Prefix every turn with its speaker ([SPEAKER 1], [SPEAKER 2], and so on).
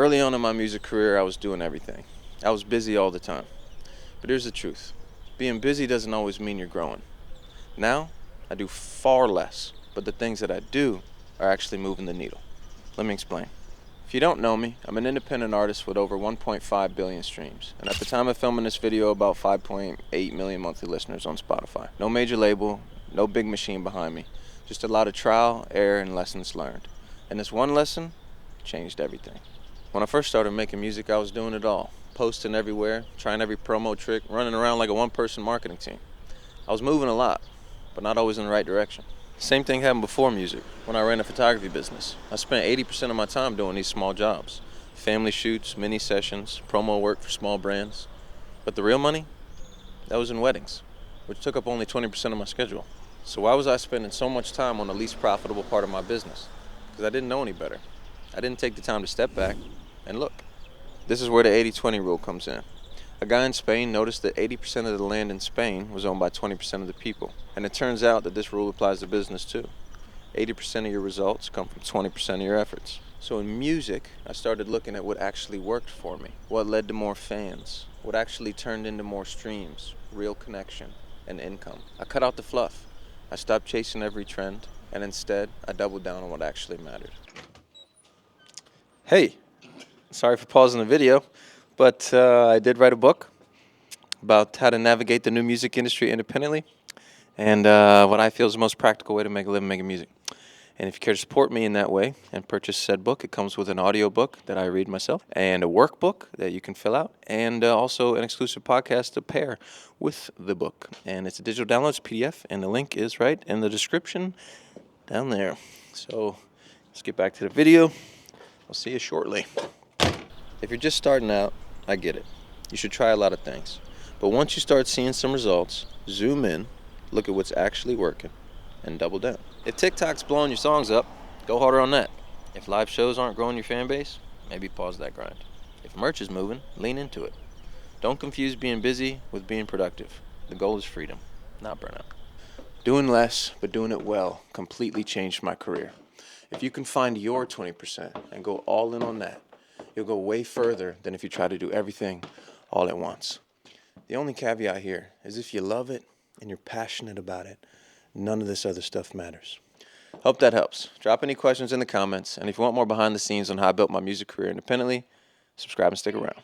[SPEAKER 1] Early on in my music career, I was doing everything. I was busy all the time. But here's the truth. Being busy doesn't always mean you're growing. Now, I do far less, but the things that I do are actually moving the needle. Let me explain. If you don't know me, I'm an independent artist with over 1.5 billion streams, and at the time of filming this video, about 5.8 million monthly listeners on Spotify. No major label, no big machine behind me, just a lot of trial, error, and lessons learned. And this one lesson changed everything. When I first started making music, I was doing it all. Posting everywhere, trying every promo trick, running around like a one-person marketing team. I was moving a lot, but not always in the right direction. Same thing happened before music, when I ran a photography business. I spent 80% of my time doing these small jobs. Family shoots, mini sessions, promo work for small brands. But the real money? That was in weddings, which took up only 20% of my schedule. So why was I spending so much time on the least profitable part of my business? Because I didn't know any better. I didn't take the time to step back and look. This is where the 80-20 rule comes in. A guy in Spain noticed that 80% of the land in Spain was owned by 20% of the people. And it turns out that this rule applies to business too. 80% of your results come from 20% of your efforts. So in music, I started looking at what actually worked for me, what led to more fans, what actually turned into more streams, real connection, and income. I cut out the fluff. I stopped chasing every trend, and instead, I doubled down on what actually mattered. Hey, sorry for pausing the video, but I did write a book about how to navigate the new music industry independently and what I feel is the most practical way to make a living making music. And if you care to support me in that way and purchase said book, it comes with an audio book that I read myself and a workbook that you can fill out and also an exclusive podcast to pair with the book. And it's a digital download, it's PDF, and the link is right in the description down there. So let's get back to the video. I'll see you shortly. If you're just starting out, I get it. You should try a lot of things. But once you start seeing some results, zoom in, look at what's actually working, and double down. If TikTok's blowing your songs up, go harder on that. If live shows aren't growing your fan base, maybe pause that grind. If merch is moving, lean into it. Don't confuse being busy with being productive. The goal is freedom, not burnout. Doing less, but doing it well, completely changed my career. If you can find your 20% and go all in on that, you'll go way further than if you try to do everything all at once. The only caveat here is if you love it and you're passionate about it, none of this other stuff matters. Hope that helps. Drop any questions in the comments, and if you want more behind the scenes on how I built my music career independently, subscribe and stick around.